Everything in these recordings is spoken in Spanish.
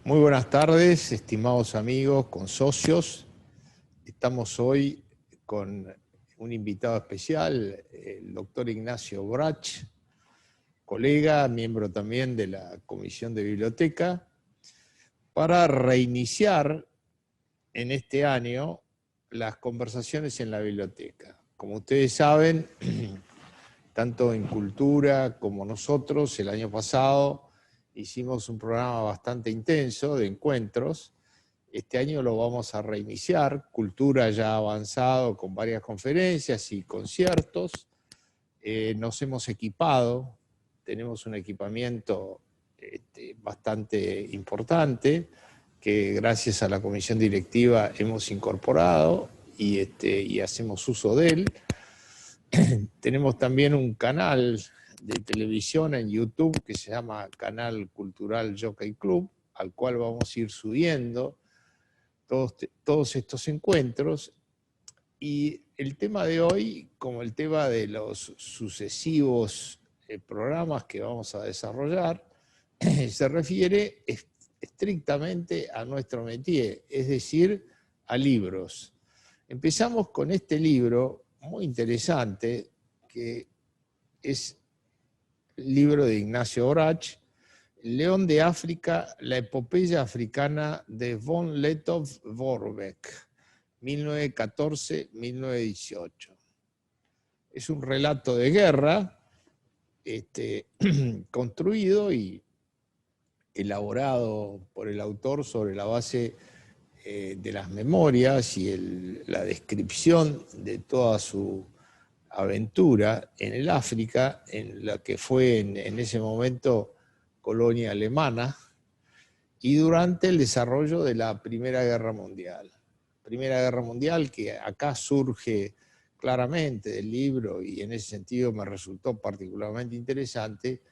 Muy buenas tardes, estimados amigos, consocios. Estamos hoy con un invitado especial, el doctor Ignacio Brach, colega, miembro también de la Comisión de Biblioteca, para reiniciar en este año las conversaciones en la biblioteca. Como ustedes saben, tanto en Cultura como nosotros, el año pasado hicimos un programa bastante intenso de encuentros. Este año lo vamos a reiniciar. Cultura ya ha avanzado con varias conferencias y conciertos. Nos hemos equipado, tenemos un equipamiento bastante importante que gracias a la comisión directiva hemos incorporado y hacemos uso de él. Tenemos también un canal de televisión en YouTube que se llama Canal Cultural Jockey Club, al cual vamos a ir subiendo todos estos encuentros. Y el tema de hoy, como el tema de los sucesivos programas que vamos a desarrollar, se refiere estrictamente a nuestro métier, es decir, a libros. Empezamos con este libro muy interesante, que es el libro de Ignacio Brach, León de África, la epopeya africana de von Lettow-Vorbeck, 1914-1918. Es un relato de guerra construido y elaborado por el autor sobre la base de las memorias y la descripción de toda su aventura en el África, en la que fue en ese momento colonia alemana, y durante el desarrollo de la Primera Guerra Mundial. Primera Guerra Mundial que acá surge claramente del libro y en ese sentido me resultó particularmente interesante,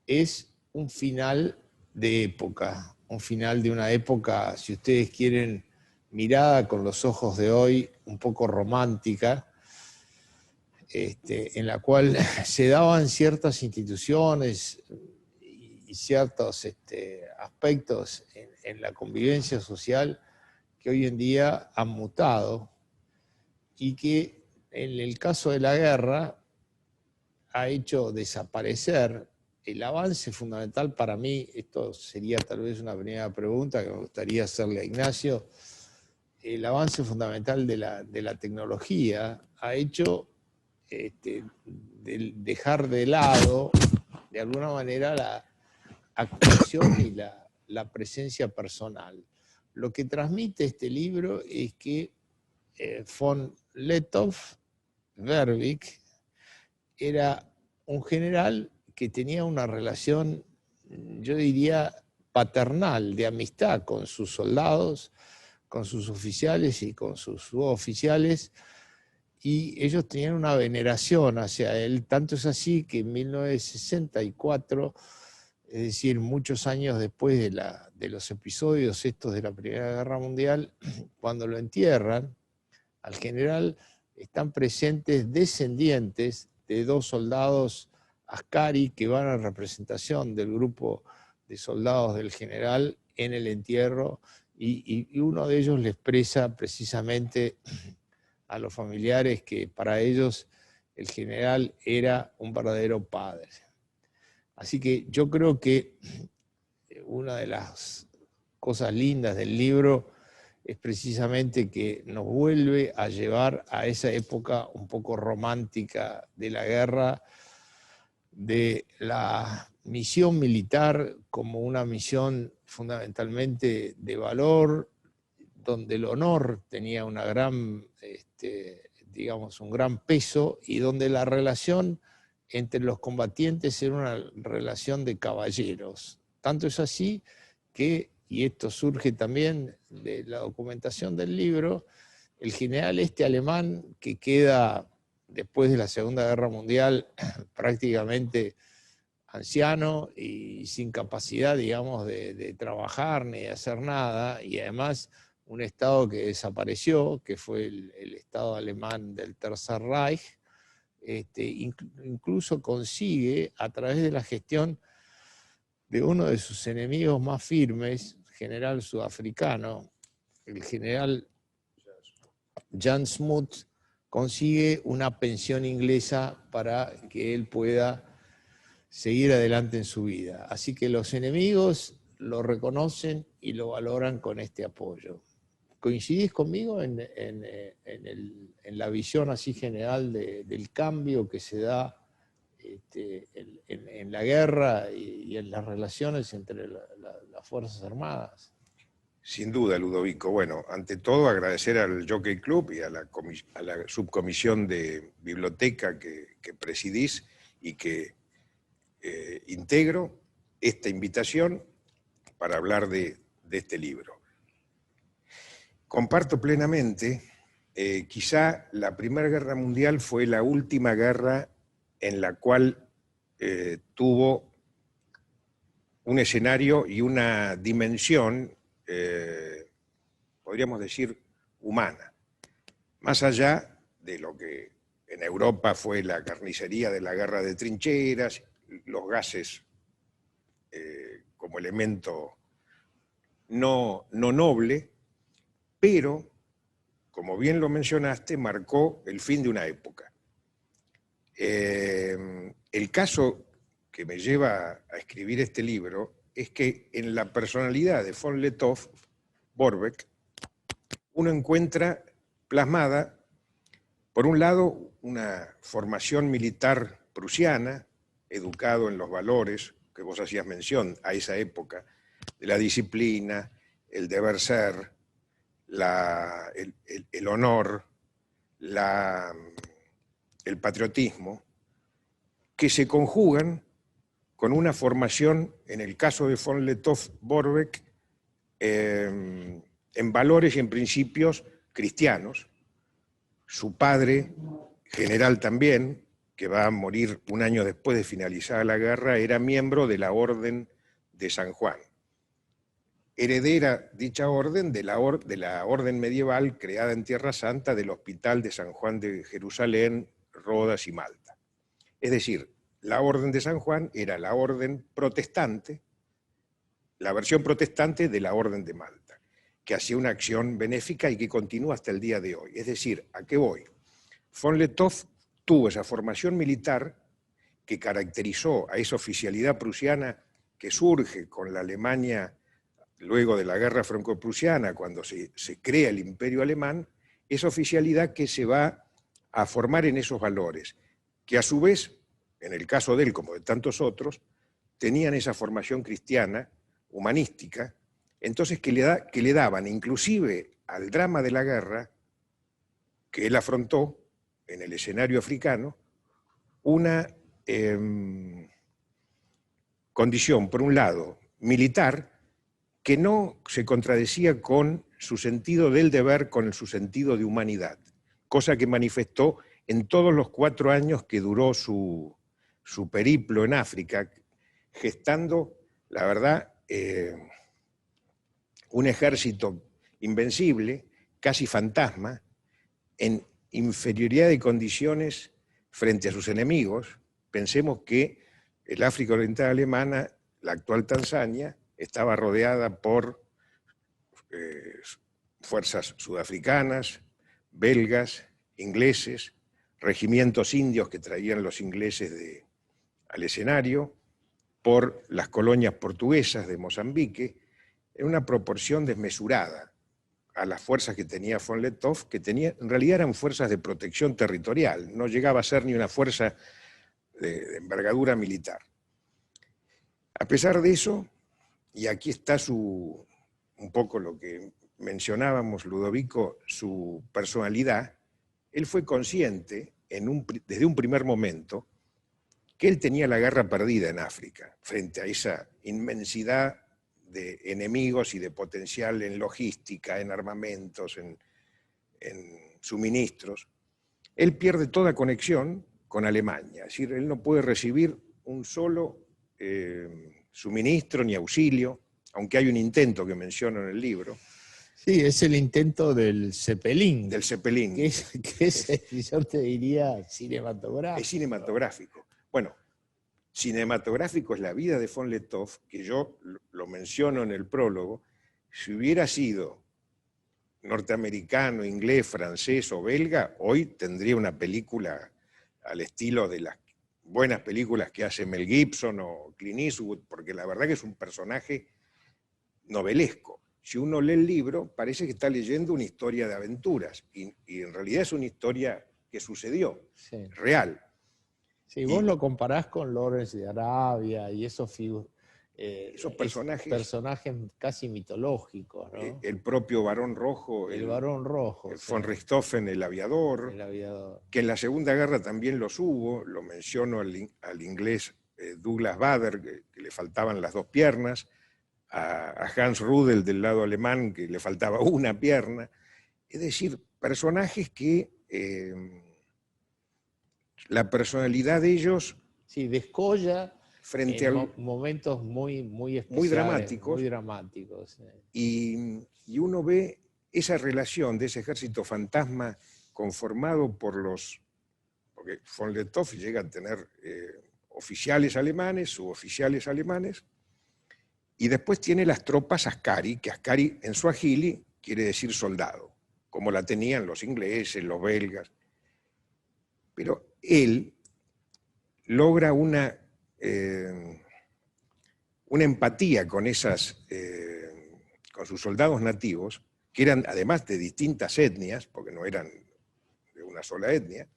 es un final de época, un final de una época, si ustedes quieren, mirada con los ojos de hoy, un poco romántica, en la cual se daban ciertas instituciones y ciertos aspectos en la convivencia social que hoy en día han mutado y que en el caso de la guerra ha hecho desaparecer el avance fundamental para mí. Esto sería tal vez una primera pregunta que me gustaría hacerle a Ignacio. El avance fundamental de la tecnología ha hecho dejar de lado, de alguna manera, la actuación y la presencia personal. Lo que transmite este libro es que von Lettow-Vorbeck era un general que tenía una relación, yo diría, paternal, de amistad con sus soldados, con sus oficiales y con sus suboficiales, y ellos tenían una veneración hacia él. Tanto es así que en 1964, es decir, muchos años después de los episodios estos de la Primera Guerra Mundial, cuando lo entierran al general, están presentes descendientes de dos soldados askari que van a representación del grupo de soldados del general en el entierro, y uno de ellos le expresa precisamente a los familiares que para ellos el general era un verdadero padre. Así que yo creo que una de las cosas lindas del libro es precisamente que nos vuelve a llevar a esa época un poco romántica de la guerra, de la misión militar como una misión fundamentalmente de valor, donde el honor tenía una gran, digamos, un gran peso, y donde la relación entre los combatientes era una relación de caballeros. Tanto es así que, y esto surge también de la documentación del libro, el general alemán que queda después de la Segunda Guerra Mundial prácticamente anciano y sin capacidad, digamos, de trabajar ni de hacer nada, y además un Estado que desapareció, que fue el Estado alemán del Tercer Reich, incluso consigue, a través de la gestión de uno de sus enemigos más firmes, general sudafricano, el general Jan Smuts, consigue una pensión inglesa para que él pueda seguir adelante en su vida. Así que los enemigos lo reconocen y lo valoran con este apoyo. ¿Coincidís conmigo en la visión así general del cambio que se da en la guerra y en las relaciones entre las Fuerzas Armadas? Sin duda, Ludovico. Bueno, ante todo agradecer al Jockey Club y a la subcomisión de biblioteca que presidís y que integro esta invitación para hablar de este libro. Comparto plenamente, quizá la Primera Guerra Mundial fue la última guerra en la cual tuvo un escenario y una dimensión, podríamos decir, humana. Más allá de lo que en Europa fue la carnicería de la guerra de trincheras, los gases como elemento no noble, pero, como bien lo mencionaste, marcó el fin de una época. El caso que me lleva a escribir este libro es que en la personalidad de von Lettow-Vorbeck uno encuentra plasmada, por un lado, una formación militar prusiana, educado en los valores que vos hacías mención a esa época, de la disciplina, el deber ser, el honor, el patriotismo, que se conjugan con una formación, en el caso de von Lettow-Vorbeck, en valores y en principios cristianos. Su padre, general también, que va a morir un año después de finalizada la guerra, era miembro de la Orden de San Juan. Heredera dicha orden de la orden medieval creada en Tierra Santa del Hospital de San Juan de Jerusalén, Rodas y Malta. Es decir, la Orden de San Juan era la orden protestante, la versión protestante de la Orden de Malta, que hacía una acción benéfica y que continúa hasta el día de hoy. Es decir, ¿a qué voy? Von Lettow tuvo esa formación militar que caracterizó a esa oficialidad prusiana que surge con la Alemania luego de la guerra franco-prusiana, cuando se crea el Imperio Alemán, esa oficialidad que se va a formar en esos valores, que a su vez, en el caso de él como de tantos otros, tenían esa formación cristiana, humanística, entonces que le daban inclusive al drama de la guerra que él afrontó en el escenario africano, una condición, por un lado, militar, que no se contradecía con su sentido del deber, con su sentido de humanidad, cosa que manifestó en todos los 4 años que duró su periplo en África, gestando, la verdad, un ejército invencible, casi fantasma, en inferioridad de condiciones frente a sus enemigos. Pensemos que el África Oriental Alemana, la actual Tanzania, estaba rodeada por fuerzas sudafricanas, belgas, ingleses, regimientos indios que traían los ingleses al escenario, por las colonias portuguesas de Mozambique, en una proporción desmesurada a las fuerzas que tenía von Lettow, que en realidad eran fuerzas de protección territorial, no llegaba a ser ni una fuerza de envergadura militar. A pesar de eso, y aquí está un poco lo que mencionábamos, Ludovico, su personalidad, él fue consciente desde un primer momento que él tenía la guerra perdida en África, frente a esa inmensidad de enemigos y de potencial en logística, en armamentos, en suministros. Él pierde toda conexión con Alemania, es decir, él no puede recibir un solo suministro ni auxilio, aunque hay un intento que menciono en el libro. Sí, es el intento del Zeppelin. Del Zeppelin. Que es, yo te diría, cinematográfico. Es cinematográfico. Bueno, cinematográfico es la vida de von Lettow, que yo lo menciono en el prólogo, si hubiera sido norteamericano, inglés, francés o belga, hoy tendría una película al estilo de las buenas películas que hace Mel Gibson o Clint Eastwood, porque la verdad que es un personaje novelesco. Si uno lee el libro, parece que está leyendo una historia de aventuras, y en realidad es una historia que sucedió, Sí. real. Sí, vos lo comparás con Lawrence de Arabia y esos personajes casi mitológicos, ¿no? El propio Barón Rojo, el Barón Rojo, el von Richthofen, el aviador, que en la Segunda Guerra también los hubo, lo menciono al inglés Douglas Bader, que le faltaban las dos piernas, a Hans Rudel del lado alemán, que le faltaba una pierna. Es decir, personajes que la personalidad de ellos... Sí, descolla frente en a momentos muy especiales, muy dramáticos. Sí. Y uno ve esa relación de ese ejército fantasma conformado por porque von Lettow llega a tener oficiales alemanes, suboficiales alemanes, y después tiene las tropas askari, que askari en suajili quiere decir soldado, como la tenían los ingleses, los belgas. Pero él logra una empatía con con sus soldados nativos, que eran además de distintas etnias, porque no eran de una sola etnia,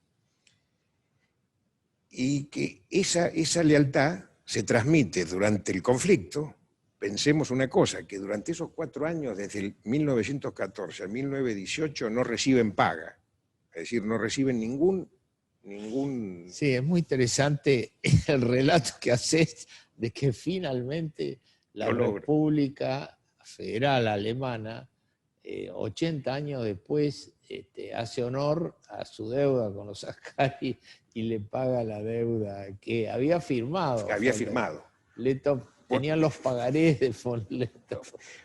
y que esa lealtad se transmite durante el conflicto. Pensemos una cosa, que durante esos 4 años, desde el 1914 al 1918, no reciben paga, es decir, no reciben ningún... Sí, es muy interesante el relato que haces de que finalmente la República Federal Alemana, 80 años después, hace honor a su deuda con los askari y le paga la deuda que había firmado. Lettow tenían los pagarés de von Lettow.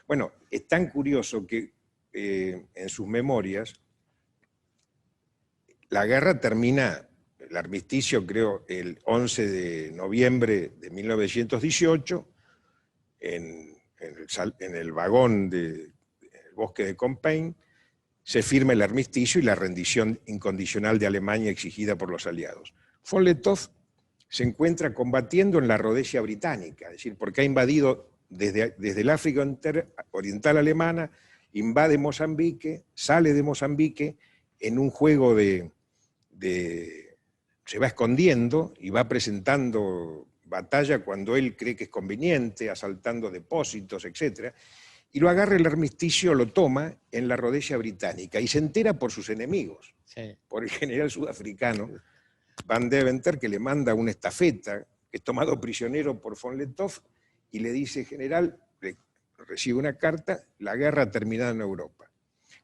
Bueno, es tan curioso que en sus memorias la guerra termina, el armisticio creo el 11 de noviembre de 1918, en el vagón del bosque de Compiègne, se firma el armisticio y la rendición incondicional de Alemania exigida por los aliados. Von Lettow se encuentra combatiendo en la Rodesia británica, es decir, porque ha invadido desde el África oriental alemana, invade Mozambique, sale de Mozambique en un juego se va escondiendo y va presentando batalla cuando él cree que es conveniente, asaltando depósitos, etc. Y lo agarra el armisticio, lo toma en la Rodesia británica y se entera por sus enemigos, sí, por el general sudafricano Van Deventer, que le manda una estafeta, que es tomado prisionero por von Lettow, y le dice: general, recibe una carta, la guerra ha terminado en Europa.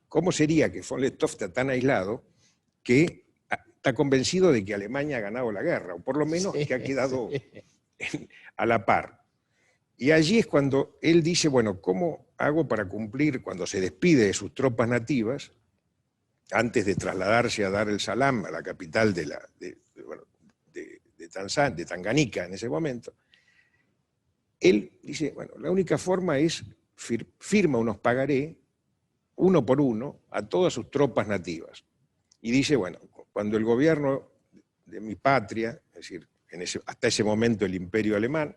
¿Cómo sería que von Lettow está tan aislado que está convencido de que Alemania ha ganado la guerra, o por lo menos que ha quedado a la par? Y allí es cuando él dice, bueno, ¿cómo hago para cumplir, cuando se despide de sus tropas nativas, antes de trasladarse a Dar el Salam, a la capital de Tanganica en ese momento? Él dice, bueno, la única forma es firma unos pagaré, uno por uno, a todas sus tropas nativas. Y dice, bueno, cuando el gobierno de mi patria, es decir, hasta ese momento el imperio alemán,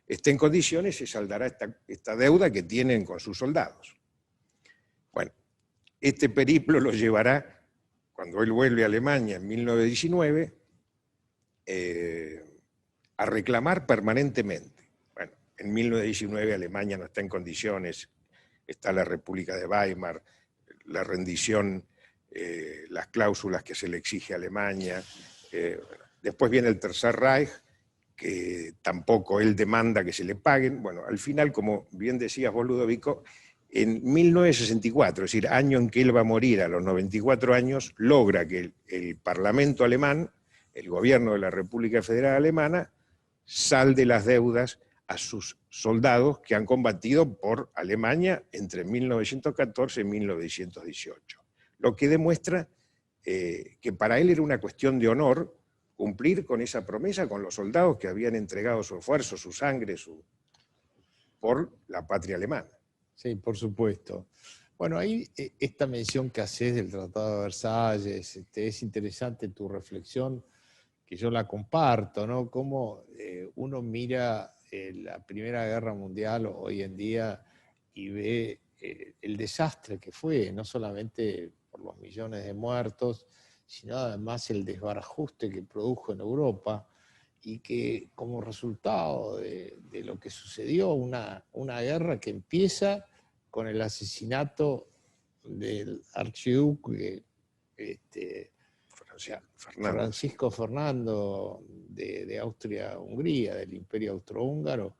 esté en condiciones, se saldará esta deuda que tienen con sus soldados. Bueno, este periplo lo llevará, cuando él vuelve a Alemania en 1919, a reclamar permanentemente. Bueno, en 1919 Alemania no está en condiciones, está la República de Weimar, la rendición, las cláusulas que se le exige a Alemania. Después viene el Tercer Reich, que tampoco él demanda que se le paguen. Bueno, al final, como bien decías vos, Ludovico, en 1964, es decir, año en que él va a morir a los 94 años, logra que el Parlamento alemán, el gobierno de la República Federal Alemana, salde las deudas a sus soldados que han combatido por Alemania entre 1914 y 1918. Lo que demuestra que para él era una cuestión de honor cumplir con esa promesa, con los soldados que habían entregado su esfuerzo, su sangre, por la patria alemana. Sí, por supuesto. Bueno, ahí esta mención que haces del Tratado de Versalles, es interesante tu reflexión, que yo la comparto, ¿no? Cómo uno mira la Primera Guerra Mundial hoy en día y ve el desastre que fue, no solamente por los millones de muertos, sino además el desbarajuste que produjo en Europa y que como resultado de lo que sucedió, una guerra que empieza con el asesinato del archiduque Francisco Fernando de Austria-Hungría, del Imperio Austrohúngaro,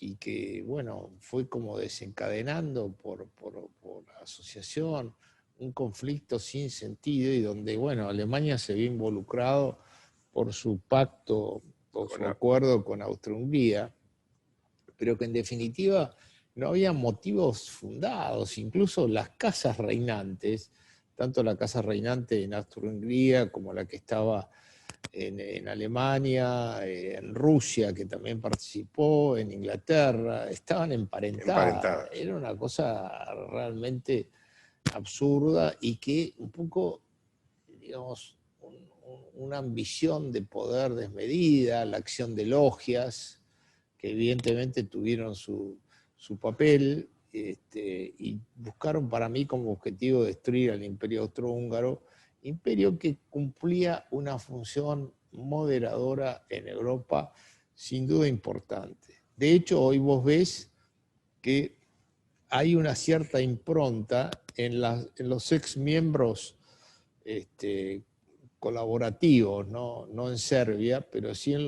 y que, bueno, fue como desencadenando por asociación un conflicto sin sentido y donde, bueno, Alemania se vio involucrado por su pacto o su acuerdo con Austria-Hungría, pero que en definitiva no había motivos fundados, incluso las casas reinantes, tanto la casa reinante en Austria-Hungría como la que estaba en Alemania, en Rusia, que también participó, en Inglaterra, estaban emparentadas. Era una cosa realmente absurda y que un poco, digamos, una ambición de poder desmedida, la acción de logias, que evidentemente tuvieron su papel, y buscaron para mí como objetivo destruir al Imperio Austrohúngaro, imperio que cumplía una función moderadora en Europa sin duda importante. De hecho, hoy vos ves que hay una cierta impronta en los ex miembros colaborativos, no en Serbia, pero sí en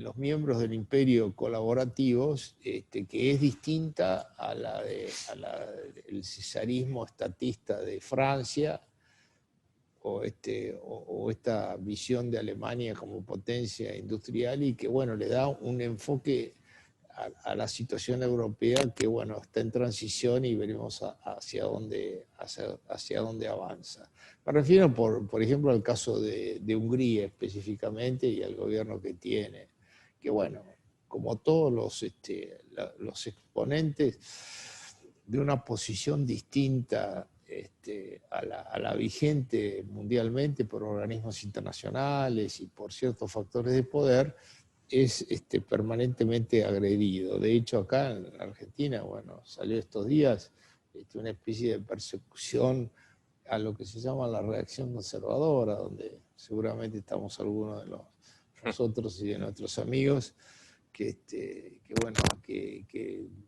los miembros del imperio colaborativos, que es distinta a la del cesarismo estatista de Francia, o esta visión de Alemania como potencia industrial, y que, bueno, le da un enfoque a la situación europea que, bueno, está en transición y veremos hacia dónde avanza. Me refiero, por ejemplo, al caso de Hungría específicamente y al gobierno que tiene, que, bueno, como todos los exponentes de una posición distinta a la vigente mundialmente por organismos internacionales y por ciertos factores de poder, es permanentemente agredido. De hecho, acá en Argentina, bueno, salió estos días una especie de persecución a lo que se llama la reacción conservadora, donde seguramente estamos algunos de nosotros y de nuestros amigos que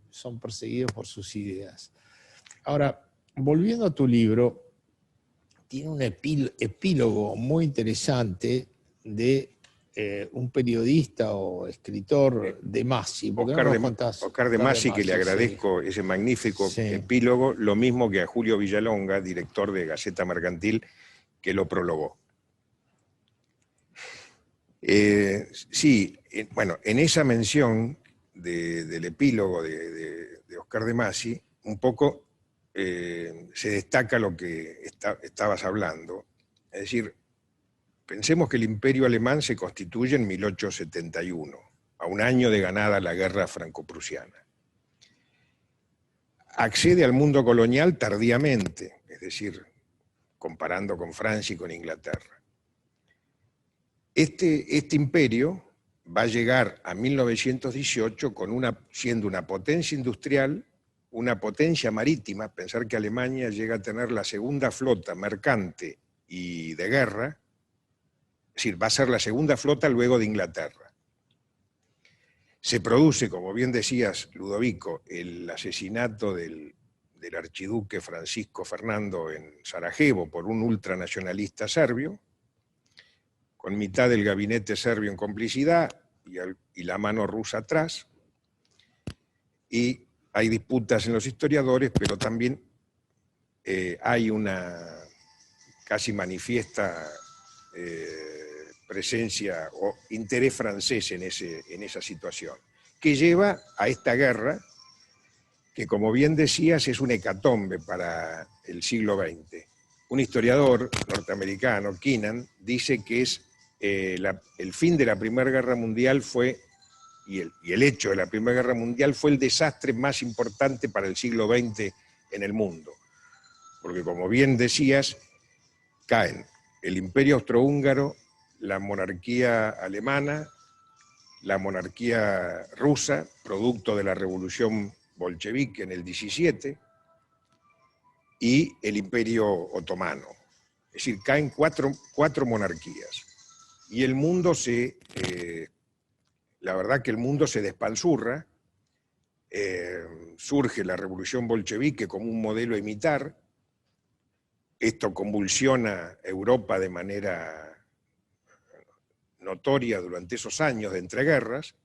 son perseguidos por sus ideas. Ahora, volviendo a tu libro, tiene un epílogo muy interesante de un periodista o escritor de Masi. Oscar de Masi, que le agradezco ese magnífico epílogo, lo mismo que a Julio Villalonga, director de Gaceta Mercantil, que lo prologó. Bueno, en esa mención del epílogo de Oscar de Masi, un poco se destaca lo que estabas hablando. Es decir, pensemos que el Imperio Alemán se constituye en 1871, a un año de ganada la guerra franco-prusiana. Accede al mundo colonial tardíamente, es decir, comparando con Francia y con Inglaterra. Este imperio va a llegar a 1918 siendo una potencia industrial, una potencia marítima. Pensar que Alemania llega a tener la segunda flota mercante y de guerra, es decir, va a ser la segunda flota luego de Inglaterra. Se produce, como bien decías, Ludovico, el asesinato del archiduque Francisco Fernando en Sarajevo por un ultranacionalista serbio, con mitad del gabinete serbio en complicidad y la mano rusa atrás. Y hay disputas en los historiadores, pero también hay una casi manifiesta presencia o interés francés en esa situación, que lleva a esta guerra que, como bien decías, es un hecatombe para el siglo XX. Un historiador norteamericano, Keenan, dice que el fin de la Primera Guerra Mundial fue y el hecho de la Primera Guerra Mundial fue el desastre más importante para el siglo XX en el mundo. Porque como bien decías, caen el Imperio Austrohúngaro, la monarquía alemana, la monarquía rusa, producto de la Revolución Bolchevique en el 17, y el Imperio Otomano. Es decir, caen cuatro monarquías. Y el mundo la verdad que el mundo se despanzurra, surge la Revolución Bolchevique como un modelo a imitar, esto convulsiona Europa de manera notoria durante esos años de entreguerras,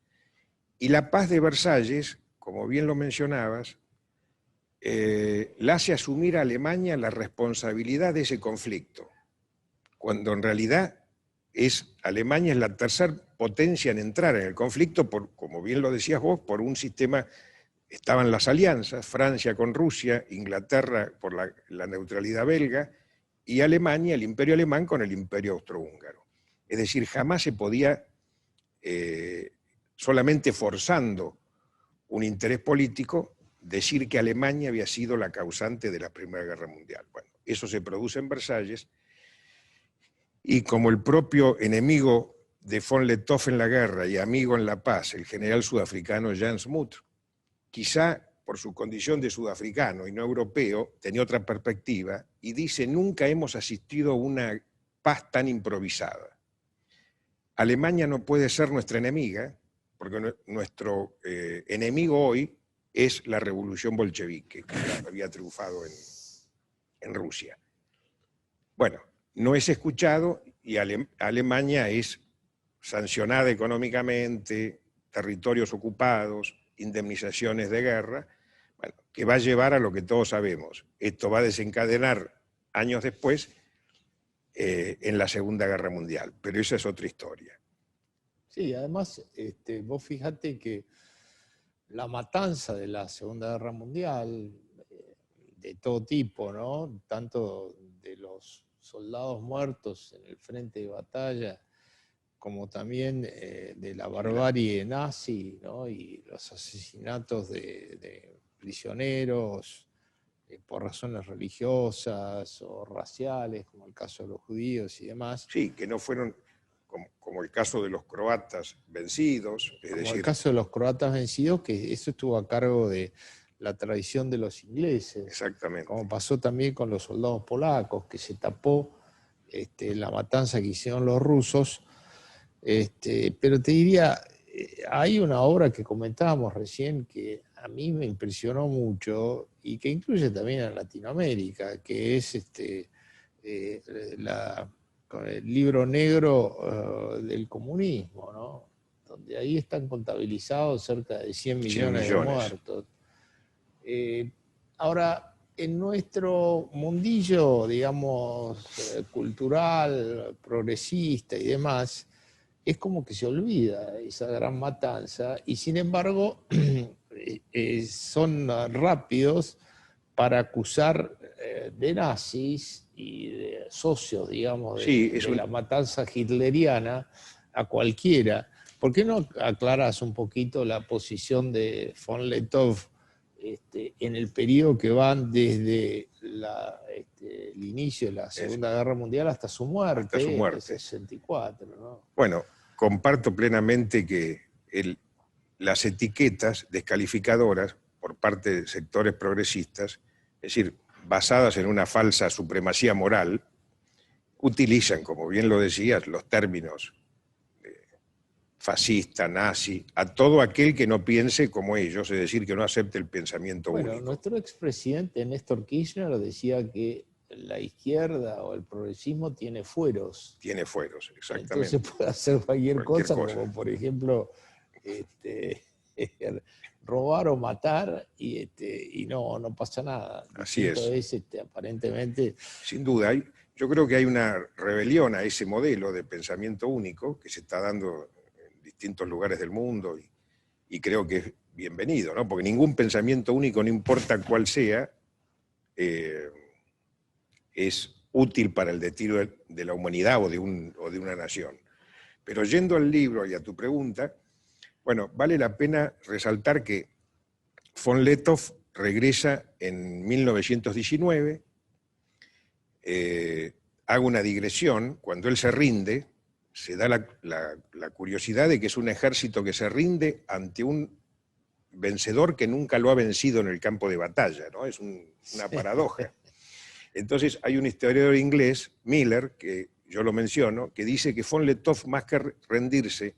y la paz de Versalles, como bien lo mencionabas, la hace asumir a Alemania la responsabilidad de ese conflicto, cuando en realidad Alemania es la tercera potencia en entrar en el conflicto, como bien lo decías vos, por un sistema, estaban las alianzas, Francia con Rusia, Inglaterra por la neutralidad belga, y Alemania, el imperio alemán con el imperio austrohúngaro. Es decir, jamás se podía, solamente forzando un interés político, decir que Alemania había sido la causante de la Primera Guerra Mundial. Bueno, eso se produce en Versalles, y como el propio enemigo de von Lettow en la guerra y amigo en la paz, el general sudafricano Jan Smuts, quizá por su condición de sudafricano y no europeo, tenía otra perspectiva, y dice: nunca hemos asistido a una paz tan improvisada. Alemania no puede ser nuestra enemiga, porque nuestro enemigo hoy es la revolución bolchevique, que había triunfado en Rusia. Bueno, no es escuchado, y Alemania es sancionada económicamente, territorios ocupados, indemnizaciones de guerra, bueno, que va a llevar a lo que todos sabemos. Esto va a desencadenar años después en la Segunda Guerra Mundial, pero esa es otra historia. Sí, además, vos fíjate que la matanza de la Segunda Guerra Mundial, de todo tipo, ¿no? Tanto de los soldados muertos en el frente de batalla, como también de la barbarie nazi, ¿no? Y los asesinatos de prisioneros por razones religiosas o raciales, como el caso de los judíos y demás. Sí, que no fueron como el caso de los croatas vencidos. Como el caso de los croatas vencidos, que eso estuvo a cargo de la tradición de los ingleses. Exactamente. Como pasó también con los soldados polacos, que se tapó la matanza que hicieron los rusos. Pero te diría, hay una obra que comentábamos recién que a mí me impresionó mucho y que incluye también a Latinoamérica, que es con el libro negro del comunismo, ¿no? Donde ahí están contabilizados cerca de 100 millones de muertos. Ahora, en nuestro mundillo, digamos, cultural, progresista y demás, es como que se olvida esa gran matanza, y sin embargo son rápidos para acusar de nazis y de socios, digamos, de la matanza hitleriana a cualquiera. ¿Por qué no aclaras un poquito la posición de von Lettow en el periodo que van desde el inicio de la Segunda Guerra Mundial hasta su muerte, en el 64, ¿no? Bueno, comparto plenamente que las etiquetas descalificadoras por parte de sectores progresistas, es decir, basadas en una falsa supremacía moral, utilizan, como bien lo decías, los términos fascista, nazi, a todo aquel que no piense como ellos, es decir, que no acepte el pensamiento único. Bueno, nuestro expresidente Néstor Kirchner decía que la izquierda o el progresismo tiene fueros. Tiene fueros, exactamente. Entonces puede hacer cualquier cosa, como por ejemplo robar o matar, y no pasa nada. Así es. Aparentemente. Sin duda, yo creo que hay una rebelión a ese modelo de pensamiento único que se está dando en distintos lugares del mundo, y creo que es bienvenido, ¿no? Porque ningún pensamiento único, no importa cuál sea, es útil para el destino de la humanidad o de una nación. Pero yendo al libro y a tu pregunta, Bueno, vale la pena resaltar que von Lettow regresa en 1919, hago una digresión, cuando él se rinde, se da la curiosidad de que es un ejército que se rinde ante un vencedor que nunca lo ha vencido en el campo de batalla, ¿no? Es una paradoja. Entonces hay un historiador inglés, Miller, que yo lo menciono, que dice que von Lettow, más que rendirse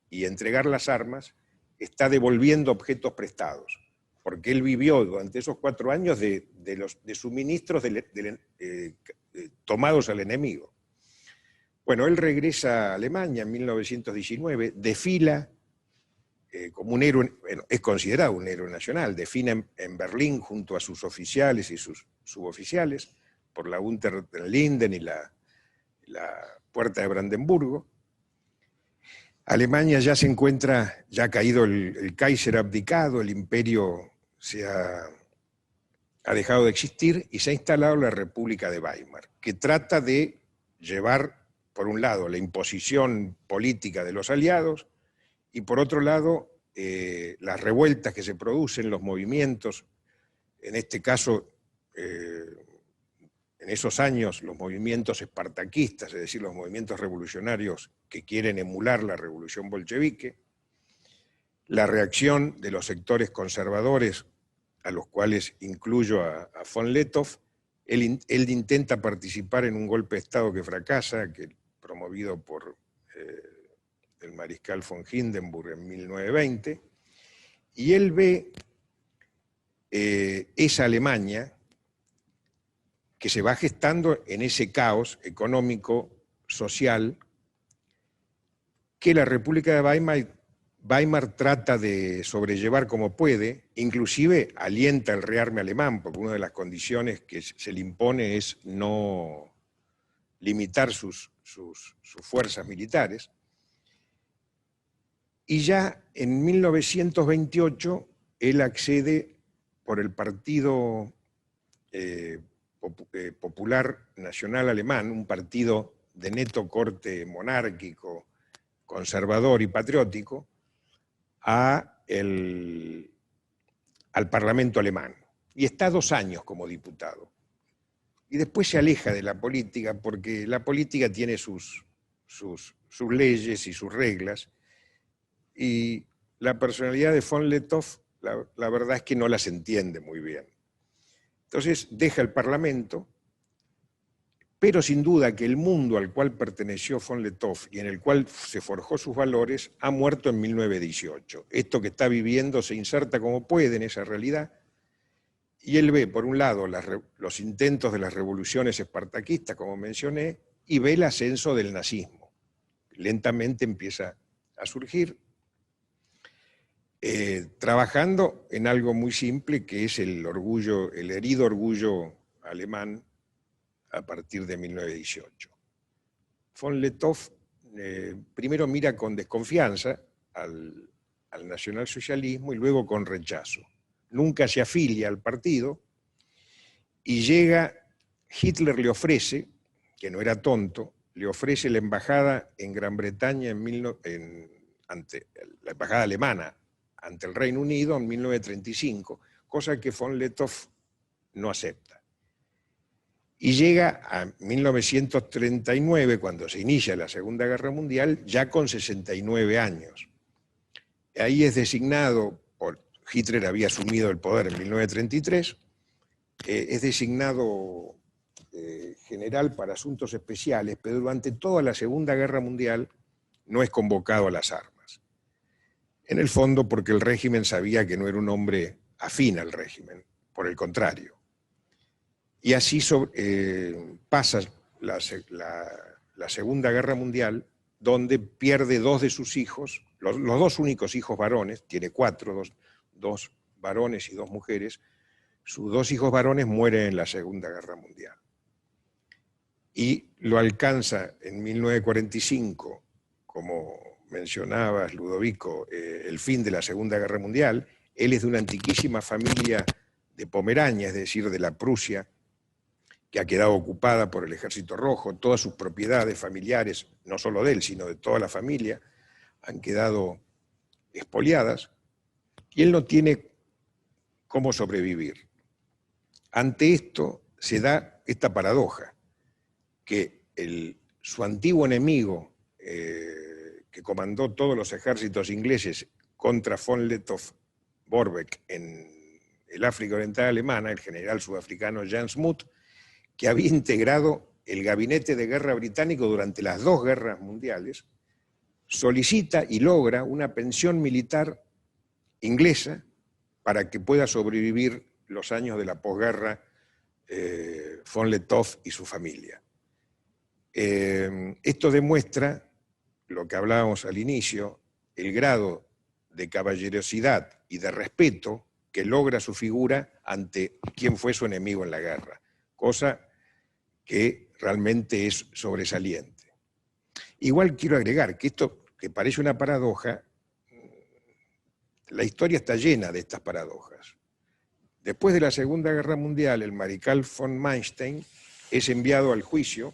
y entregar las armas, está devolviendo objetos prestados, porque él vivió durante esos 4 años de suministros tomados al enemigo. Bueno, él regresa a Alemania en 1919, desfila como un héroe, bueno, es considerado un héroe nacional, desfila en Berlín junto a sus oficiales y sus suboficiales por la Unter den Linden y la Puerta de Brandenburgo. Alemania ya se encuentra, ya ha caído el Kaiser abdicado, el imperio ha dejado de existir y se ha instalado la República de Weimar, que trata de llevar, por un lado, la imposición política de los aliados y por otro lado, las revueltas que se producen, los movimientos, en este caso, en esos años, los movimientos espartaquistas, es decir, los movimientos revolucionarios que quieren emular la revolución bolchevique, la reacción de los sectores conservadores, a los cuales incluyo a von Lettow. Él intenta participar en un golpe de Estado que fracasa, promovido por el mariscal von Hindenburg en 1920, y él ve esa Alemania que se va gestando en ese caos económico, social, que la República de Weimar trata de sobrellevar como puede, inclusive alienta el rearme alemán, porque una de las condiciones que se le impone es no limitar sus fuerzas militares. Y ya en 1928 él accede por el Partido Popular Nacional Alemán, un partido de neto corte monárquico, conservador y patriótico, al Parlamento alemán. Y está 2 años como diputado. Y después se aleja de la política porque la política tiene sus leyes y sus reglas, y la personalidad de von Lettow, la verdad es que no las entiende muy bien. Entonces deja el Parlamento, pero sin duda que el mundo al cual perteneció von Lettow y en el cual se forjó sus valores ha muerto en 1918. Esto que está viviendo se inserta como puede en esa realidad, y él ve, por un lado, los intentos de las revoluciones espartaquistas, como mencioné, y ve el ascenso del nazismo. Lentamente empieza a surgir, trabajando en algo muy simple, que es el herido orgullo alemán a partir de 1918. Von Lettow primero mira con desconfianza al nacionalsocialismo y luego con rechazo. Nunca se afilia al partido y Hitler le ofrece, que no era tonto, le ofrece la embajada en Gran Bretaña, ante la embajada alemana ante el Reino Unido en 1935, cosa que von Lettow no acepta. Y llega a 1939, cuando se inicia la Segunda Guerra Mundial, ya con 69 años. Ahí es designado, Hitler había asumido el poder en 1933, es designado general para asuntos especiales, pero durante toda la Segunda Guerra Mundial no es convocado a las armas. En el fondo porque el régimen sabía que no era un hombre afín al régimen, por el contrario. Y así pasa la Segunda Guerra Mundial, donde pierde 2 de sus hijos, los 2 únicos hijos varones, tiene 4, 2 varones y 2 mujeres, sus 2 hijos varones mueren en la Segunda Guerra Mundial. Y lo alcanza en 1945, como mencionabas, Ludovico, el fin de la Segunda Guerra Mundial. Él es de una antiquísima familia de Pomerania, es decir, de la Prusia, que ha quedado ocupada por el Ejército Rojo. Todas sus propiedades familiares, no solo de él, sino de toda la familia, han quedado expoliadas, y él no tiene cómo sobrevivir. Ante esto se da esta paradoja, que su antiguo enemigo, que comandó todos los ejércitos ingleses contra von Lettow-Vorbeck en el África Oriental Alemana, el general sudafricano Jan Smuts, que había integrado el gabinete de guerra británico durante las dos guerras mundiales, solicita y logra una pensión militar inglesa para que pueda sobrevivir los años de la posguerra von Lettow y su familia. Esto demuestra lo que hablábamos al inicio, el grado de caballerosidad y de respeto que logra su figura ante quien fue su enemigo en la guerra, cosa que realmente es sobresaliente. Igual quiero agregar que esto, que parece una paradoja, la historia está llena de estas paradojas. Después de la Segunda Guerra Mundial, el mariscal von Manstein es enviado al juicio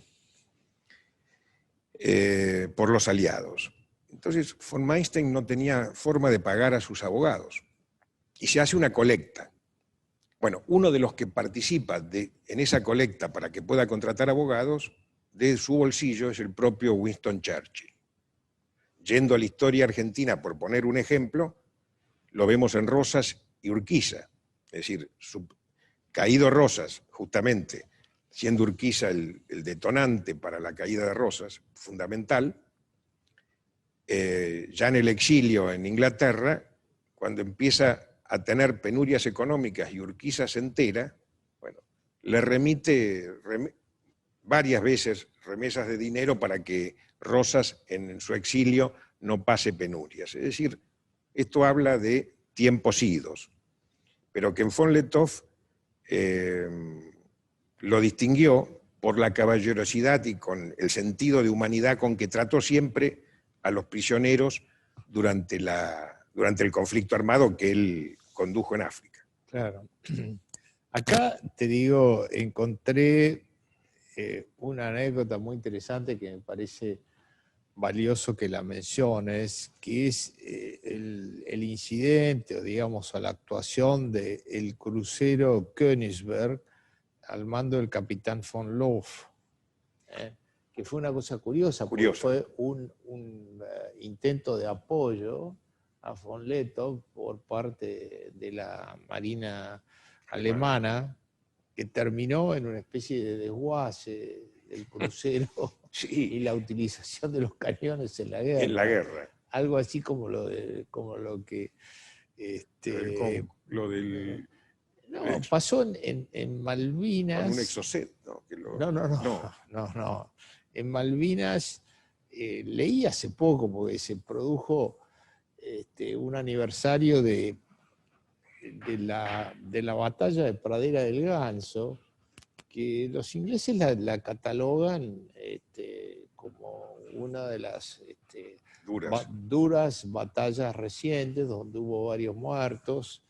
por los aliados. Entonces, von Manstein no tenía forma de pagar a sus abogados y se hace una colecta. Bueno, uno de los que participa en esa colecta para que pueda contratar abogados, de su bolsillo, es el propio Winston Churchill. Yendo a la historia argentina, por poner un ejemplo, lo vemos en Rosas y Urquiza. Es decir, caído Rosas, justamente, siendo Urquiza el detonante para la caída de Rosas, fundamental, ya en el exilio en Inglaterra, cuando empieza a tener penurias económicas y Urquiza se entera, bueno, le remite varias veces remesas de dinero para que Rosas en su exilio no pase penurias. Es decir, esto habla de tiempos idos, pero que en von Lettow lo distinguió por la caballerosidad y con el sentido de humanidad con que trató siempre a los prisioneros durante el conflicto armado que él condujo en África. Claro. Acá te digo, encontré una anécdota muy interesante que me parece valioso que la menciones, que es el incidente, o digamos, a la actuación del crucero Königsberg al mando del capitán von Looff, que fue una cosa curiosa, porque fue un intento de apoyo a von Lettow por parte de la Marina alemana, que terminó en una especie de desguace del crucero sí, y la utilización de los cañones en la guerra. En la guerra. Algo así como lo que... lo del... No, pasó en Malvinas. Con un exocet, ¿no? No. En Malvinas leí hace poco, porque se produjo un aniversario de la batalla de Pradera del Ganso, que los ingleses la catalogan como una de las duras batallas recientes, donde hubo varios muertos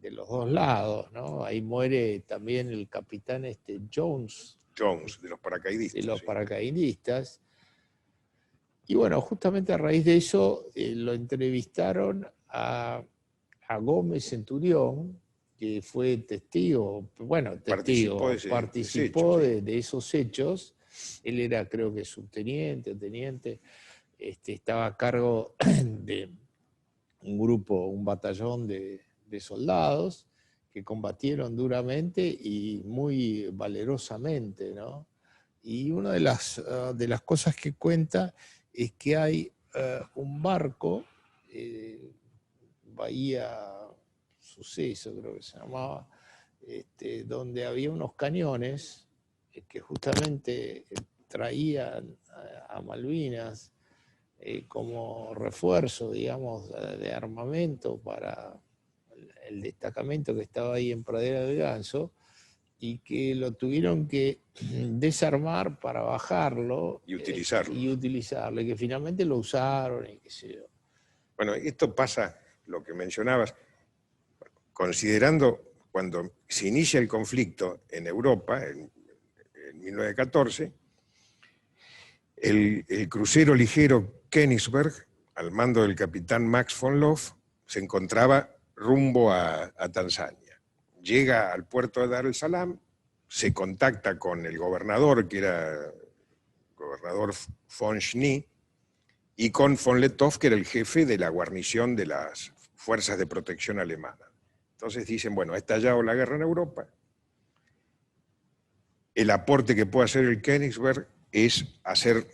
de los dos lados, ¿no? Ahí muere también el capitán Jones, de los paracaidistas. De los paracaidistas. Y bueno, justamente a raíz de eso lo entrevistaron a Gómez Centurión, que fue testigo, participó de esos hechos. Él era, creo que subteniente o teniente, estaba a cargo de un batallón de soldados que combatieron duramente y muy valerosamente, ¿no? Y una de las cosas que cuenta es que hay un barco, Bahía Suceso creo que se llamaba, donde había unos cañones que justamente traían a Malvinas como refuerzo, digamos, de armamento para el destacamento que estaba ahí en Pradera del Ganso, y que lo tuvieron que desarmar para bajarlo y utilizarlo, y que finalmente lo usaron y qué sé yo. Bueno, esto pasa, lo que mencionabas, considerando cuando se inicia el conflicto en Europa, en 1914, el crucero ligero Königsberg al mando del capitán Max von Loff, se encontraba rumbo a Tanzania. Llega al puerto de Dar es Salaam, se contacta con el gobernador, que era el gobernador von Schnee, y con von Lettow, que era el jefe de la guarnición de las fuerzas de protección alemanas. Entonces dicen, bueno, ha estallado la guerra en Europa, el aporte que puede hacer el Königsberg es hacer,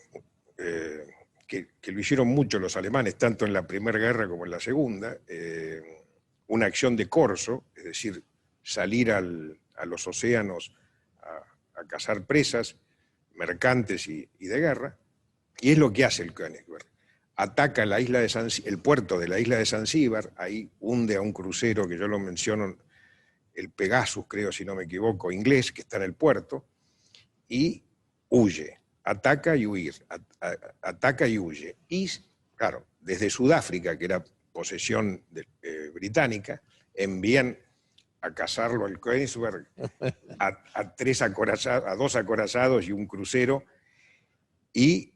que lo hicieron mucho los alemanes, tanto en la Primera Guerra como en la Segunda, una acción de corso, es decir, salir a los océanos a cazar presas, mercantes y de guerra, y es lo que hace el Königsberg. Ataca la isla de el puerto de la isla de Zanzíbar, ahí hunde a un crucero que yo lo menciono, el Pegasus, creo, si no me equivoco, inglés, que está en el puerto, y huye, ataca y ataca y huye. Y, claro, desde Sudáfrica, que era posesión británica, envían a cazarlo al Königsberg a dos acorazados y un crucero, y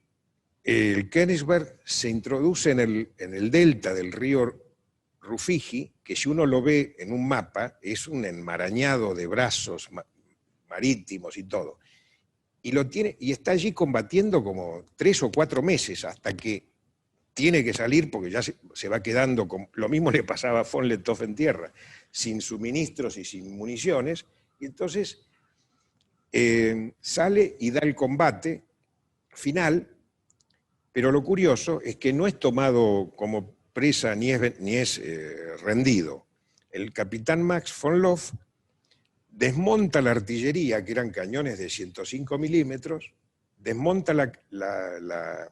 el Königsberg se introduce en el delta del río Rufiji, que si uno lo ve en un mapa, es un enmarañado de brazos marítimos y todo. Y está allí combatiendo como 3 o 4 meses, hasta que tiene que salir, porque ya se va quedando, lo mismo le pasaba a von Lettow en tierra, sin suministros y sin municiones, y entonces sale y da el combate final, pero lo curioso es que no es tomado como presa ni es rendido. El capitán Max von Loff desmonta la artillería, que eran cañones de 105 milímetros, desmonta la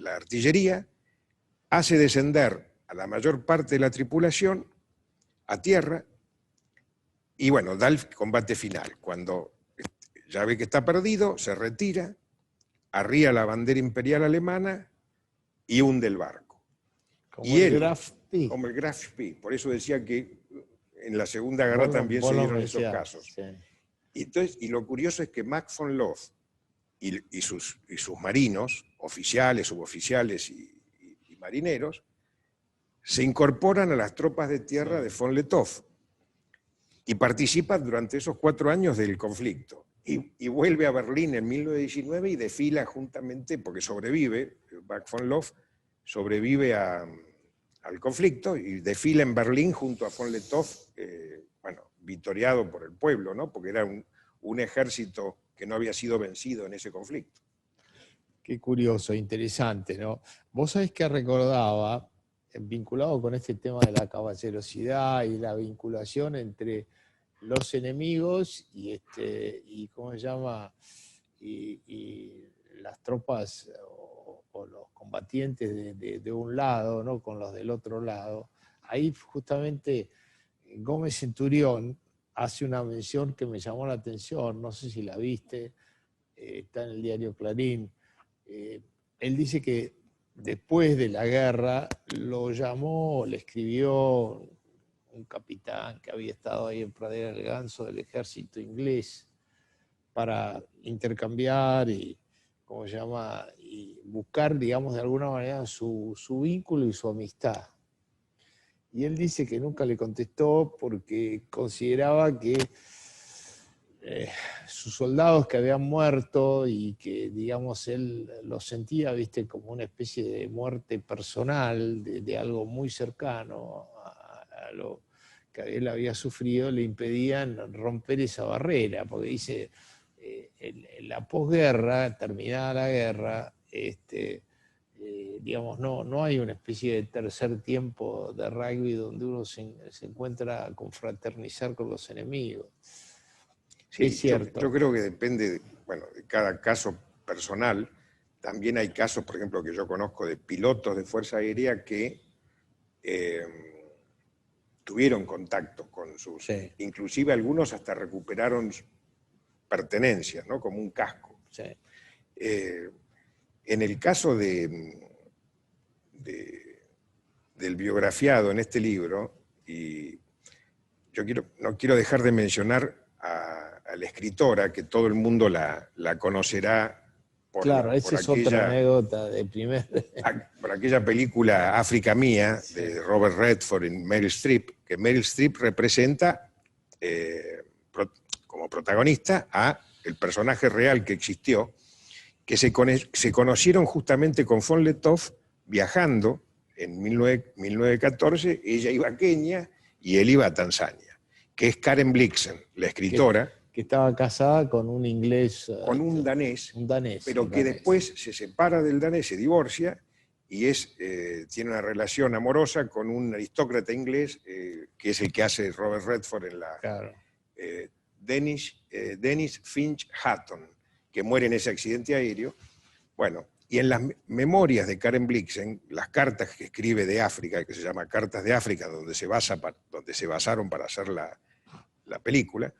artillería, hace descender a la mayor parte de la tripulación a tierra y bueno, da el combate final. Cuando ya ve que está perdido, se retira, arría la bandera imperial alemana y hunde el barco. Como el Graf Spee. Como el Graf Spee. Por eso decía que en la Segunda Guerra también se dieron esos casos. Sí. Y lo curioso es que Max von Loff y sus marinos, oficiales, suboficiales y marineros, se incorporan a las tropas de tierra de von Lettow y participan durante esos 4 años del conflicto. Y vuelve a Berlín en 1919 y desfila juntamente, porque sobrevive, Max von Loff sobrevive al conflicto y desfila en Berlín junto a von Lettow, bueno, victoriado por el pueblo, ¿no? Porque era un ejército que no había sido vencido en ese conflicto. Qué curioso, interesante, ¿no? Vos sabés que recordaba, vinculado con este tema de la caballerosidad y la vinculación entre los enemigos y ¿cómo se llama? Y las tropas o los combatientes de un lado, ¿no? Con los del otro lado. Ahí justamente Gómez Centurión hace una mención que me llamó la atención, no sé si la viste, está en el diario Clarín. Él dice que después de la guerra lo llamó, le escribió un capitán que había estado ahí en Pradera del Ganso del ejército inglés para intercambiar y, ¿cómo se llama? Y buscar, digamos, de alguna manera su vínculo y su amistad. Y él dice que nunca le contestó porque consideraba que sus soldados que habían muerto y que, digamos, él los sentía, viste, como una especie de muerte personal, de algo muy cercano a lo que él había sufrido, le impedían romper esa barrera, porque dice, en la posguerra, terminada la guerra, digamos, no hay una especie de tercer tiempo de rugby donde uno se encuentra a confraternizar con los enemigos. Sí, es cierto. Yo creo que depende, bueno, de cada caso personal. También hay casos, por ejemplo, que yo conozco de pilotos de Fuerza Aérea que tuvieron contacto con sus... Sí. Inclusive algunos hasta recuperaron pertenencias, ¿no? Como un casco. Sí. En el caso del biografiado en este libro, y yo no quiero dejar de mencionar a la escritora, que todo el mundo la conocerá Claro, esa es otra anécdota de por aquella película África Mía, de Robert Redford y Meryl Streep, que Meryl Streep representa como protagonista a el personaje real que existió, que se conocieron justamente con von Lettow viajando en 1914, ella iba a Kenia y él iba a Tanzania, que es Karen Blixen, la escritora. Que estaba casada con un inglés. Con un danés, pero que danés. después se separa del danés, se divorcia y tiene una relación amorosa con un aristócrata inglés, que es el que hace Robert Redford en la... Claro. Dennis Finch Hatton, que muere en ese accidente aéreo. Bueno, y en las memorias de Karen Blixen, las cartas que escribe de África, que se llama Cartas de África, donde se basaron para hacer la película,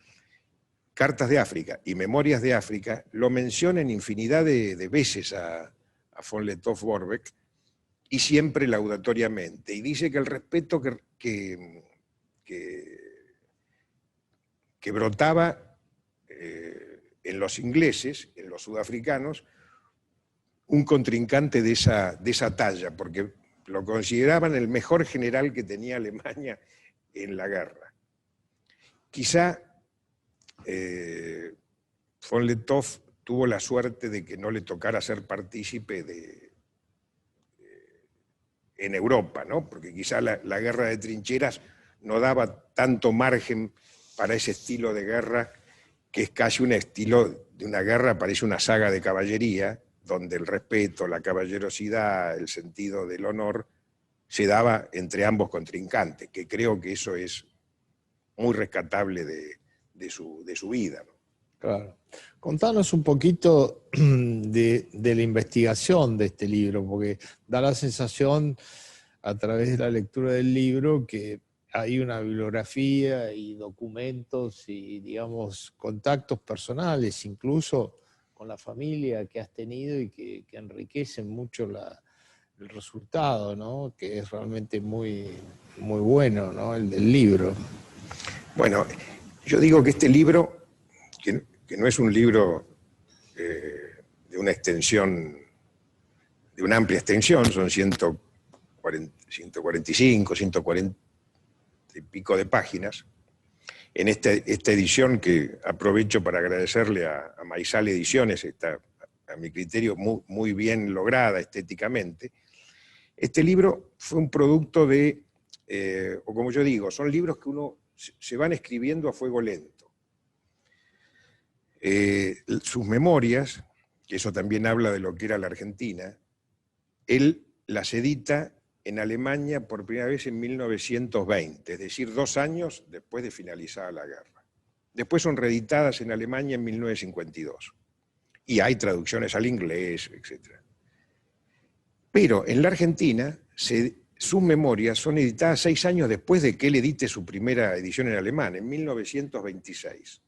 Cartas de África y Memorias de África, lo mencionan infinidad de veces a von Lettow-Vorbeck, y siempre laudatoriamente. Y dice que el respeto que brotaba en los ingleses, en los sudafricanos, un contrincante de esa talla, porque lo consideraban el mejor general que tenía Alemania en la guerra. Quizá von Lettow tuvo la suerte de que no le tocara ser partícipe en Europa, ¿no? Porque quizá la guerra de trincheras no daba tanto margen para ese estilo de guerra, que es casi un estilo de una guerra, parece una saga de caballería, donde el respeto, la caballerosidad, el sentido del honor, se daba entre ambos contrincantes, que creo que eso es muy rescatable de su vida, ¿no? Claro. Contanos un poquito de la investigación de este libro, porque da la sensación, a través de la lectura del libro, que hay una bibliografía y documentos y, digamos, contactos personales, incluso con la familia que has tenido y que enriquecen mucho el resultado, ¿no? Que es realmente muy, muy bueno, ¿no? El del libro. Bueno, yo digo que este libro, que no es un libro de una extensión, de una amplia extensión, son 145, 140 y pico de páginas. En esta edición, que aprovecho para agradecerle a Maizal Ediciones, está a mi criterio muy bien lograda estéticamente. Este libro fue un producto o como yo digo, son libros que uno se van escribiendo a fuego lento. Sus memorias, que eso también habla de lo que era la Argentina, él las edita en Alemania por primera vez en 1920, es decir, 2 años después de finalizada la guerra. Después son reeditadas en Alemania en 1952. Y hay traducciones al inglés, etc. Pero en la Argentina, sus memorias son editadas 6 años después de que él edite su primera edición en alemán, en 1926,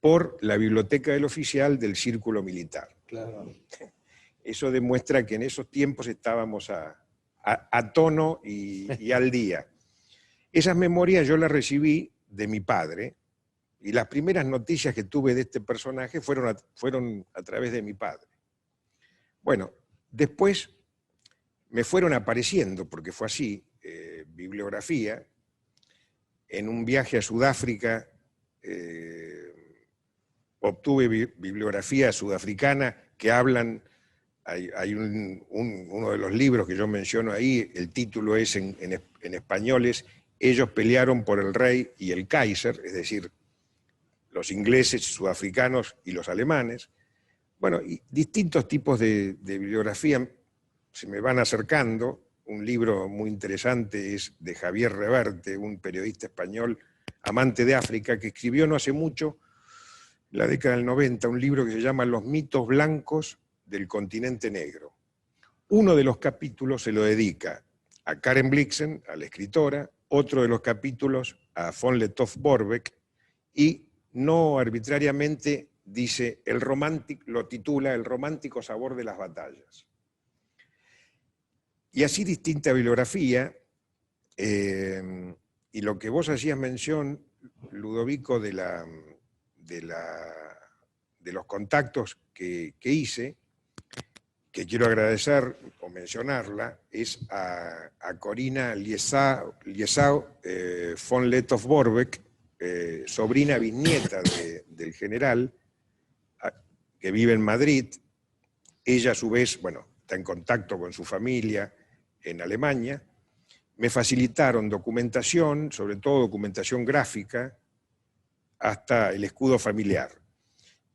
por la Biblioteca del Oficial del Círculo Militar. Claro. Eso demuestra que en esos tiempos estábamos a tono y al día. Esas memorias yo las recibí de mi padre, y las primeras noticias que tuve de este personaje fueron a través de mi padre. Bueno, después me fueron apareciendo, porque fue así, bibliografía. En un viaje a Sudáfrica obtuve bibliografía sudafricana que hablan. Hay uno de los libros que yo menciono ahí, el título es en español es Ellos pelearon por el rey y el Kaiser, es decir, los ingleses, sudafricanos y los alemanes. Bueno, y distintos tipos de bibliografía se me van acercando. Un libro muy interesante es de Javier Reverte, un periodista español amante de África, que escribió no hace mucho, en la década del 90, un libro que se llama Los mitos blancos del continente negro. Uno de los capítulos se lo dedica a Karen Blixen, a la escritora, otro de los capítulos a von Lettow-Vorbeck, y no arbitrariamente dice lo titula El romántico sabor de las batallas. Y así distinta bibliografía, y lo que vos hacías mención, Ludovico, de los contactos que hice, que quiero agradecer o mencionarla, es a Corina Liesau von Lettow-Vorbeck, sobrina bisnieta del general, que vive en Madrid. Ella, a su vez, bueno, está en contacto con su familia en Alemania. Me facilitaron documentación, sobre todo documentación gráfica, hasta el escudo familiar,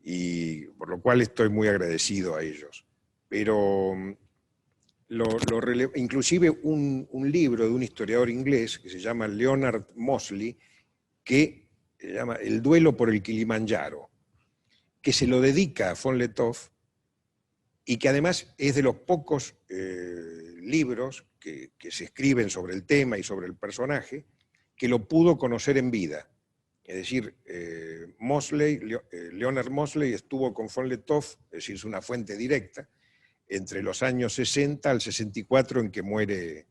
y por lo cual estoy muy agradecido a ellos. Pero inclusive un libro de un historiador inglés que se llama Leonard Mosley, que se llama El duelo por el Kilimanjaro, que se lo dedica a von Lettow, y que además es de los pocos libros que se escriben sobre el tema y sobre el personaje, que lo pudo conocer en vida. Es decir, Leonard Mosley estuvo con von Lettow, es decir, es una fuente directa, entre los años 60 al 64 en que muere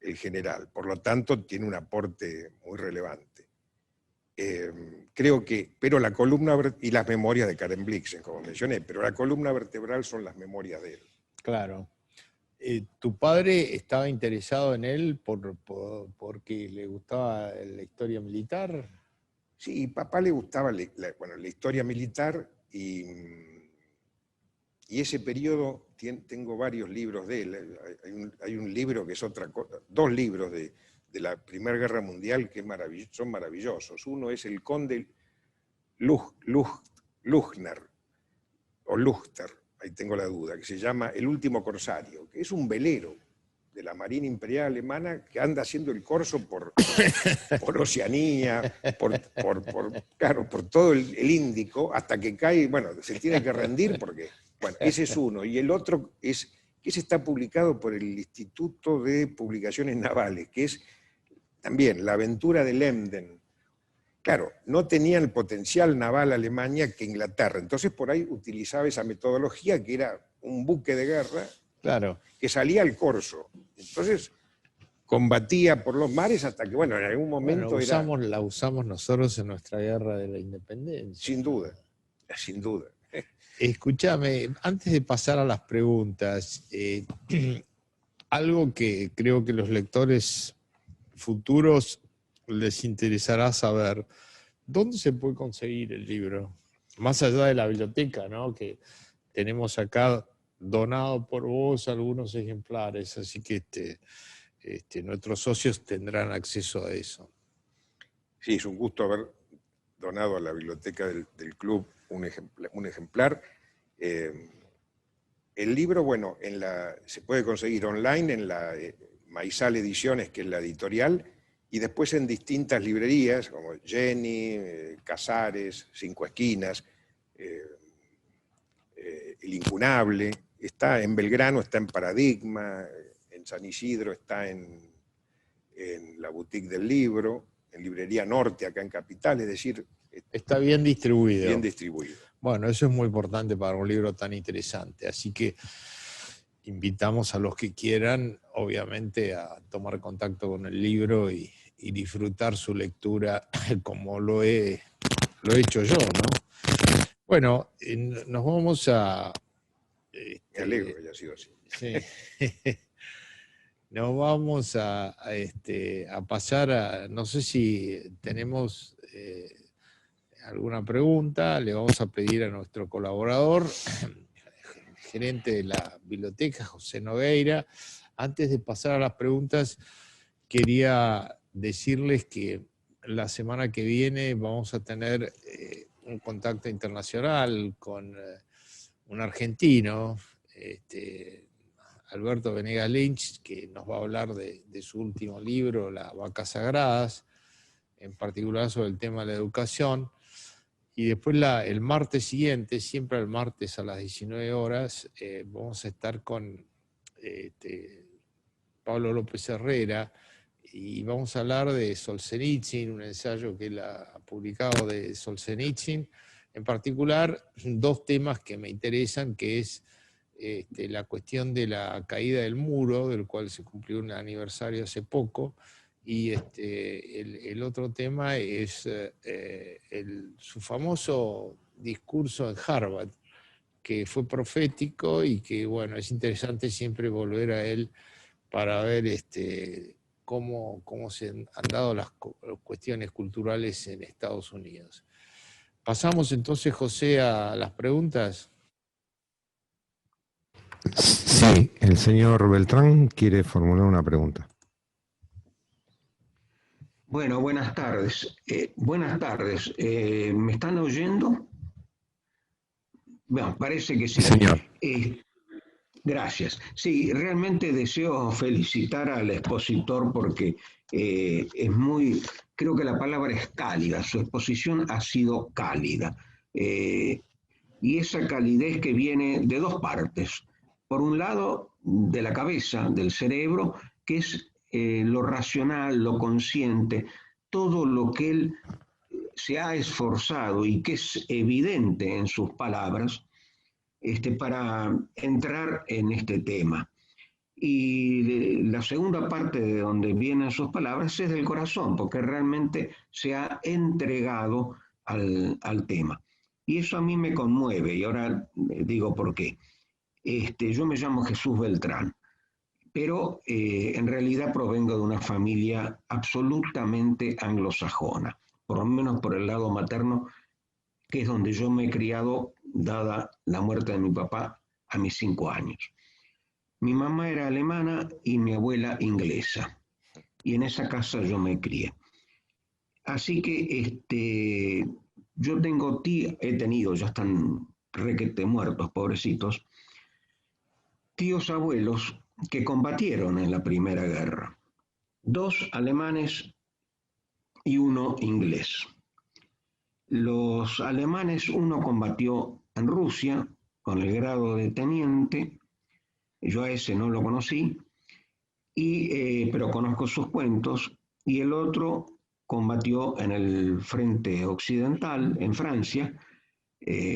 el general. Por lo tanto, tiene un aporte muy relevante. Creo que, pero la columna, y las memorias de Karen Blixen, como mencioné, pero la columna vertebral son las memorias de él. Claro. ¿Tu padre estaba interesado en él porque le gustaba la historia militar? Sí, papá le gustaba la historia militar, y ese periodo, tengo varios libros de él. Hay un libro que es otra cosa, dos libros de la Primera Guerra Mundial que son maravillosos. Uno es El Conde Luchner, o Luchter, ahí tengo la duda, que se llama El Último Corsario, que es un velero de la Marina Imperial Alemana que anda haciendo el corso por Oceanía, por todo el Índico, hasta que cae, bueno, se tiene que rendir porque, bueno, ese es uno. Y el otro es, que ese está publicado por el Instituto de Publicaciones Navales, que es también La aventura de Lemden. Claro, no tenía el potencial naval Alemania que Inglaterra, entonces por ahí utilizaba esa metodología, que era un buque de guerra, claro, que salía al corso. Entonces combatía por los mares hasta que, bueno, en algún momento la usamos nosotros en nuestra guerra de la independencia. Sin duda, sin duda. Escúchame, antes de pasar a las preguntas, algo que creo que los lectores futuros les interesará saber, ¿dónde se puede conseguir el libro? Más allá de la biblioteca, ¿no? Que tenemos acá donado por vos algunos ejemplares, así que nuestros socios tendrán acceso a eso. Sí, es un gusto haber donado a la biblioteca del club un ejemplar. El libro, bueno, se puede conseguir online en la Maizal Ediciones, que es la editorial, y después en distintas librerías, como Jenny, Casares, Cinco Esquinas, El Incunable. Está en Belgrano, está en Paradigma, en San Isidro está en la Boutique del Libro, en Librería Norte, acá en Capital, es decir... Está bien distribuido. Bien distribuido. Bueno, eso es muy importante para un libro tan interesante, así que invitamos a los que quieran, obviamente, a tomar contacto con el libro y disfrutar su lectura como lo he hecho yo, ¿no? Bueno, nos vamos a... Me alegro que haya sido así. Sí. Nos vamos a pasar a... No sé si tenemos alguna pregunta. Le vamos a pedir a nuestro colaborador, gerente de la biblioteca, José Nogueira. Antes de pasar a las preguntas, quería decirles que la semana que viene vamos a tener un contacto internacional con un argentino, Alberto Venegas Lynch, que nos va a hablar de su último libro, Las Vacas Sagradas, en particular sobre el tema de la educación. Y después el martes siguiente, siempre el martes a las 19 horas, vamos a estar con Pablo López Herrera y vamos a hablar de Solzhenitsyn, un ensayo que él ha publicado de Solzhenitsyn. En particular, dos temas que me interesan, que es la cuestión de la caída del muro, del cual se cumplió un aniversario hace poco, y el otro tema es su famoso discurso en Harvard, que fue profético y que, bueno, es interesante siempre volver a él para ver cómo se han dado las cuestiones culturales en Estados Unidos. Pasamos entonces, José, a las preguntas. Sí, el señor Beltrán quiere formular una pregunta. Bueno, buenas tardes. Buenas tardes. ¿Me están oyendo? Bueno, parece que sí. Señor. Gracias. Sí, realmente deseo felicitar al expositor porque creo que la palabra es cálida, su exposición ha sido cálida. Y esa calidez que viene de dos partes. Por un lado, de la cabeza, del cerebro, que es lo racional, lo consciente, todo lo que él se ha esforzado y que es evidente en sus palabras, para entrar en este tema. Y la segunda parte de donde vienen sus palabras es del corazón, porque realmente se ha entregado al tema. Y eso a mí me conmueve, y ahora digo por qué. Yo me llamo Jesús Beltrán, pero en realidad provengo de una familia absolutamente anglosajona, por lo menos por el lado materno, que es donde yo me he criado, dada la muerte de mi papá a mis 5 años. Mi mamá era alemana y mi abuela inglesa, y en esa casa yo me crié. Así que yo he tenido, ya están requete muertos, pobrecitos, tíos abuelos que combatieron en la Primera Guerra. 2 alemanes y 1 inglés. Los alemanes, uno combatió en Rusia con el grado de teniente, yo a ese no lo conocí, pero conozco sus cuentos, y el otro combatió en el frente occidental, en Francia,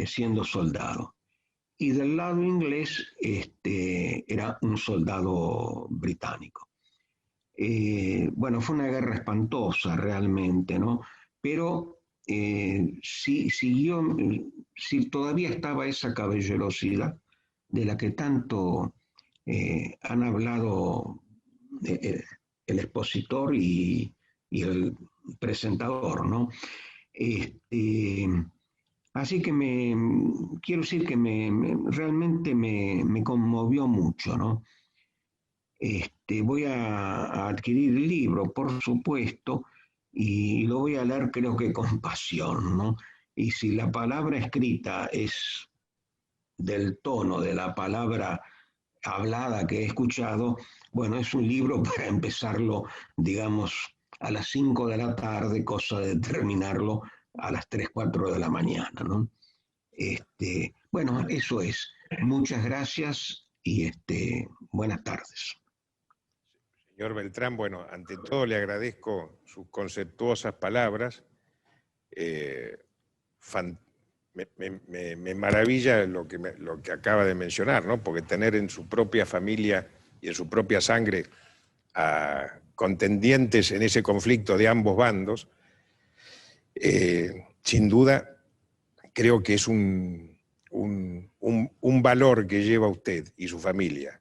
siendo soldado. Y del lado inglés era un soldado británico. Bueno, fue una guerra espantosa realmente, ¿no? Pero sí todavía estaba esa caballerosidad de la que tanto han hablado el expositor y el presentador, ¿no? Así que quiero decir que realmente me conmovió mucho, ¿no? Voy a adquirir el libro, por supuesto, y lo voy a leer creo que con pasión, ¿no? Y si la palabra escrita es del tono de la palabra hablada que he escuchado, bueno, es un libro para empezarlo, digamos, a las 5 de la tarde, cosa de terminarlo a las 3, 4 de la mañana, ¿no? Bueno, eso es. Muchas gracias y buenas tardes. Señor Beltrán, bueno, ante todo le agradezco sus conceptuosas palabras. Me maravilla lo que acaba de mencionar, ¿no? Porque tener en su propia familia y en su propia sangre a contendientes en ese conflicto de ambos bandos, sin duda creo que es un valor que lleva usted y su familia.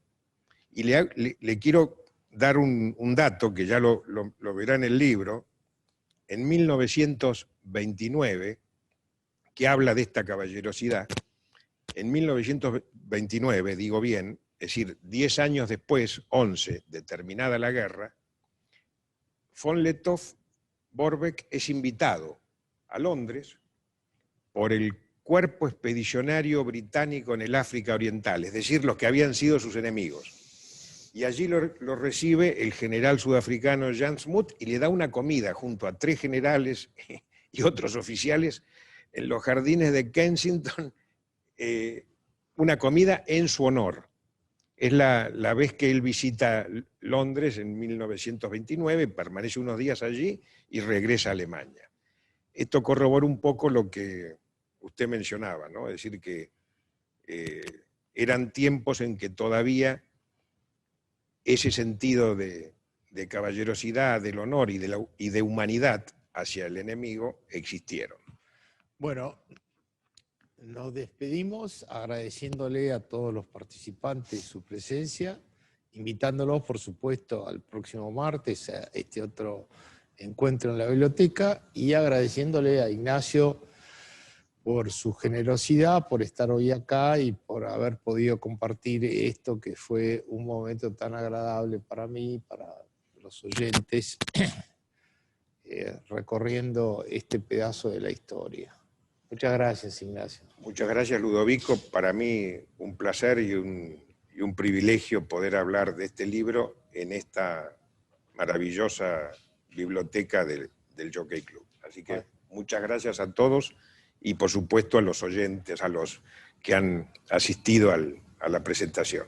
Y le quiero dar un dato que ya lo verá en el libro. En 1929, que habla de esta caballerosidad, en 1929, digo bien, es decir, 10 años después, 11, de terminada la guerra, von Lettow-Vorbeck es invitado a Londres por el cuerpo expedicionario británico en el África Oriental, es decir, los que habían sido sus enemigos. Y allí lo recibe el general sudafricano Jan Smuts y le da una comida junto a 3 generales y otros oficiales en los jardines de Kensington, una comida en su honor. Es la vez que él visita Londres en 1929, permanece unos días allí y regresa a Alemania. Esto corrobora un poco lo que usted mencionaba, ¿no? Es decir, que eran tiempos en que todavía ese sentido de caballerosidad, del honor y de humanidad hacia el enemigo existieron. Bueno, Nos despedimos agradeciéndole a todos los participantes su presencia, invitándolos, por supuesto, al próximo martes a este otro encuentro en la biblioteca y agradeciéndole a Ignacio por su generosidad, por estar hoy acá y por haber podido compartir esto que fue un momento tan agradable para mí, para los oyentes, recorriendo este pedazo de la historia. Muchas gracias, Ignacio. Muchas gracias, Ludovico. Para mí un placer y un privilegio poder hablar de este libro en esta maravillosa biblioteca del Jockey Club. Así que muchas gracias a todos y por supuesto a los oyentes, a los que han asistido a la presentación.